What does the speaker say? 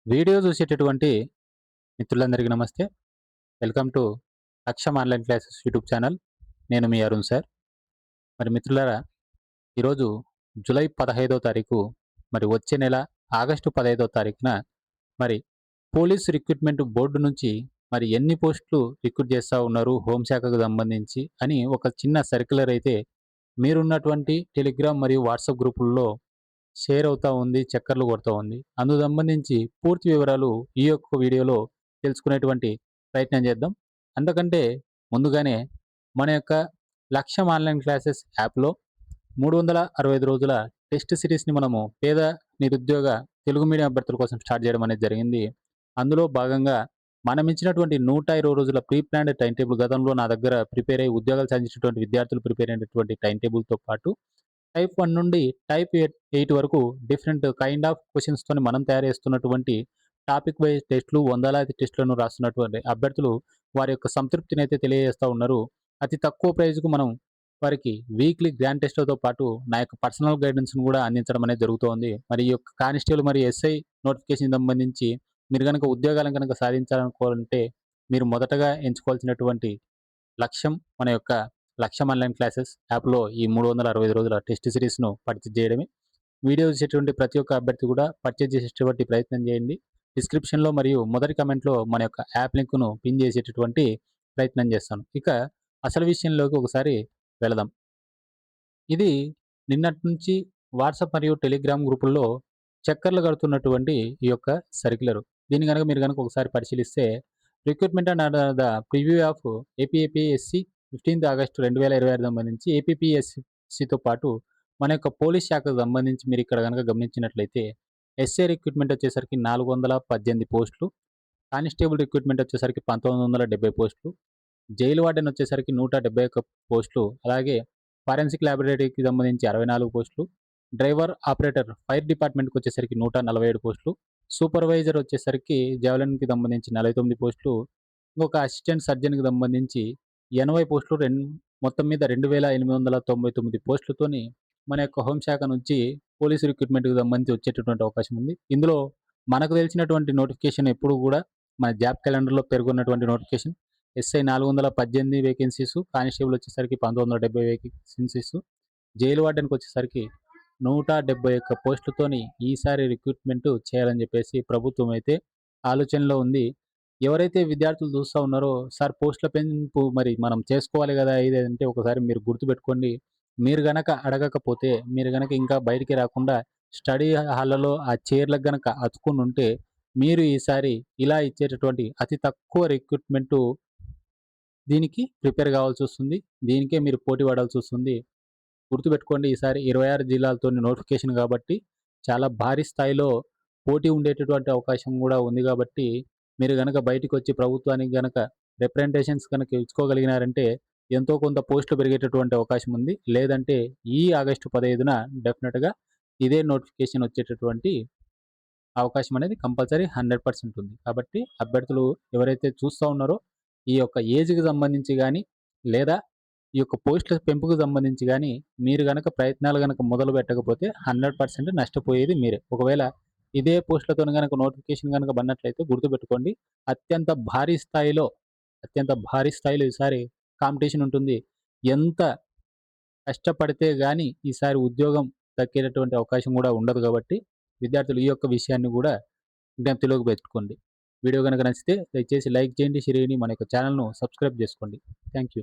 Video చూసేటటువంటి మిత్రులందరికీ నమస్తే. వెల్కమ్ టు అక్షం ఆన్‌లైన్ క్లాసెస్ యూట్యూబ్ ఛానల్. నేను మీ అరుణ్ సార్. మరి మిత్రులారా, ఈరోజు జూలై 15వ తారీఖు, మరి వచ్చే నెల ఆగస్టు 15వ తారీఖున మరి పోలీస్ రిక్రూట్‌మెంట్ బోర్డు నుంచి మరి ఎన్ని పోస్టులు రిక్రూట్ చేస్తా ఉన్నారు హోంశాఖకు సంబంధించి అని ఒక చిన్న సర్క్యులర్ అయితే మీరున్నటువంటి టెలిగ్రామ్ మరియు వాట్సాప్ గ్రూపుల్లో షేర్ అవుతా ఉంది, చక్కర్లు కొడతా ఉంది. అందుకు సంబంధించి పూర్తి వివరాలు ఈ యొక్క వీడియోలో తెలుసుకునేటువంటి ప్రయత్నం చేద్దాం. అంతకంటే ముందుగానే మన యొక్క లక్ష్యం ఆన్‌లైన్ క్లాసెస్ యాప్‌లో 365 రోజుల టెస్ట్ సిరీస్‌ని మనము పేద నిరుద్యోగ తెలుగు మీడియం అభ్యర్థుల కోసం స్టార్ట్ చేయడం అనేది జరిగింది. అందులో భాగంగా మనం ఇచ్చినటువంటి 120 రోజుల ప్రీ ప్లాన్డ్ టైమ్ టేబుల్ గతంలో నా దగ్గర ప్రిపేర్ అయ్యి ఉద్యోగాలు సాధించినటువంటి విద్యార్థులు ప్రిపేర్ అయినటువంటి టైమ్ టేబుల్‌తో పాటు టైప్ 1 నుండి టైప్ 8 వరకు డిఫరెంట్ కైండ్ ఆఫ్ క్వెషన్స్‌తోని మనం తయారు చేస్తున్నటువంటి టాపిక్ వైస్ టెస్ట్‌లు, వందలాది టెస్ట్‌లను రాస్తున్నటువంటి అభ్యర్థులు వారి యొక్క సంతృప్తినైతే తెలియజేస్తా ఉన్నారు. అతి తక్కువ ప్రైజ్‌కు మనం వారికి వీక్లీ గ్రాండ్ టెస్ట్‌లతో పాటు నా యొక్క పర్సనల్ గైడెన్స్‌ను కూడా అందించడం అనేది జరుగుతోంది. మరి ఈ యొక్క కానిస్టేబుల్ మరియు ఎస్ఐ నోటిఫికేషన్‌కి సంబంధించి మీరు గనక ఉద్యోగాలను గనక సాధించాలనుకోవాలంటే మీరు మొదటగా ఎంచుకోవాల్సినటువంటి లక్ష్యం మన యొక్క లక్ష్యం ఆన్‌లైన్ క్లాసెస్ యాప్‌లో ఈ 365 రోజుల టెస్ట్ సిరీస్‌ను పర్చేజ్ చేయడమే. వీడియో చూసేటువంటి ప్రతి ఒక్క అభ్యర్థి కూడా పర్చేజ్ చేసేటువంటి ప్రయత్నం చేయండి. డిస్క్రిప్షన్‌లో మరియు మొదటి కామెంట్‌లో మన యొక్క యాప్ లింక్‌ను పిన్ చేసేటటువంటి ప్రయత్నం చేస్తాను. ఇక అసలు విషయంలోకి ఒకసారి వెళదాం. ఇది నిన్నటి నుంచి వాట్సాప్ మరియు టెలిగ్రామ్ గ్రూపుల్లో చక్కర్లు కడుతున్నటువంటి ఈ యొక్క సర్క్యులర్. దీన్ని గనక మీరు గనక ఒకసారి పరిశీలిస్తే recruitment and the preview of APSC 15th August 2026 సంబంధించి ఏపీఎస్‌సితో పాటు మన యొక్క పోలీస్ శాఖకు సంబంధించి మీరు ఇక్కడ గనక గమనించినట్లయితే ఎస్ఏ రిక్రూట్మెంట్ వచ్చేసరికి 418 పోస్టులు, కానిస్టేబుల్ రిక్రూట్మెంట్ వచ్చేసరికి 1970 పోస్టులు, జైలు వార్డెన్ వచ్చేసరికి 171 పోస్టులు, అలాగే ఫారెన్సిక్ ల్యాబొరేటరీకి సంబంధించి 64 పోస్టులు, డ్రైవర్, ఆపరేటర్, ఫైర్ డిపార్ట్మెంట్‌కి వచ్చేసరికి 147 పోస్టులు, సూపర్వైజర్ వచ్చేసరికి జావెలిన్‌కి సంబంధించి 49 పోస్టులు, ఇంకొక అసిస్టెంట్ సర్జన్‌కి సంబంధించి 80 పోస్టులు మొత్తం మీద 2899 పోస్టులతోని మన యొక్క హోంశాఖ నుంచి పోలీస్ రిక్రూట్మెంట్‌కి సంబంధించి వచ్చేటటువంటి అవకాశం ఉంది. ఇందులో మనకు తెలిసినటువంటి నోటిఫికేషన్ ఎప్పుడు కూడా మన జాబ్ క్యాలెండర్‌లో పేర్కొన్నటువంటి నోటిఫికేషన్ ఎస్ఐ 418 వేకెన్సీసు, కానిస్టేబుల్ వచ్చేసరికి 1970 వేకెన్సీసు, జైలు వార్డెన్‌కి వచ్చేసరికి 171 పోస్టులతోని ఈసారి రిక్రూట్మెంట్ చేయాలని చెప్పేసి ప్రభుత్వం అయితే ఆలోచనలో ఉంది. ఎవరైతే విద్యార్థులు చూస్తా ఉన్నారో, సార్ పోస్టుల పెంపు మరి మనం చేసుకోవాలి గదా! ఇదంటే ఒకసారి మీరు గుర్తుపెట్టుకోండి. మీరు గనక అడగకపోతే, మీరు గనక ఇంకా బయటికి రాకుండా స్టడీ హాల్లలో ఆ చైర్‌లకు గనక అతుక్కునుంటే, మీరు ఈసారి ఇలా ఇచ్చేటటువంటి అతి తక్కువ రిక్రూట్మెంటు దీనికి ప్రిపేర్ కావాల్సొస్తుంది. దీనికే మీరు పోటీ పడాల్సొస్తుంది. గుర్తుపెట్టుకోండి, ఈసారి 26 జిల్లాలతోని నోటిఫికేషన్ కాబట్టి, చాలా భారీ స్థాయిలో పోటీ ఉండేటటువంటి అవకాశం గూడా ఉంది గాబట్టి, మీరు గనక బయటికొచ్చి ప్రభుత్వానికి గనక రిప్రజెంటేషన్స్ గనక ఇచ్చుకోగలిగినారంటే, ఎంతో కొంత పోస్టులు పెరిగేటటువంటి అవకాశం ఉంది. లేదంటే ఈ ఆగస్టు 15న డెఫినిట్‌గా ఇదే నోటిఫికేషన్ వచ్చేటటువంటి అవకాశం అనేది కంపల్సరీ 100% ఉంది. కాబట్టి అభ్యర్థులు ఎవరైతే చూస్తా ఉన్నారో, ఈ యొక్క ఏజ్‌కి సంబంధించి గాని, లేదా ఈ యొక్క పోస్టుల పెంపుకు సంబంధించి గాని, మీరు గనక ప్రయత్నాలు గనక మొదలు పెట్టకపోతే 100% నష్టపోయేది మీరే. ఒకవేళ ఇదే పోస్టులతోని గనక నోటిఫికేషన్ గనక పడినట్లయితే గుర్తుపెట్టుకోండి, అత్యంత భారీ స్థాయిలో, అత్యంత భారీ స్థాయిలో ఈసారి కాంపిటీషన్ ఉంటుంది. ఎంత కష్టపడితే గాని ఈసారి ఉద్యోగం దక్కేటటువంటి అవకాశం గూడా ఉండదు గాబట్టి, విద్యార్థులు ఈ యొక్క విషయాన్ని గూడా జ్ఞప్తిలోకి పెట్టుకోండి. వీడియో గనక నచ్చితే దయచేసి లైక్ చేయండి, షేర్ చేయండి. మన యొక్క ఛానెల్‌ను సబ్స్క్రైబ్ జేసుకోండి. Thank you.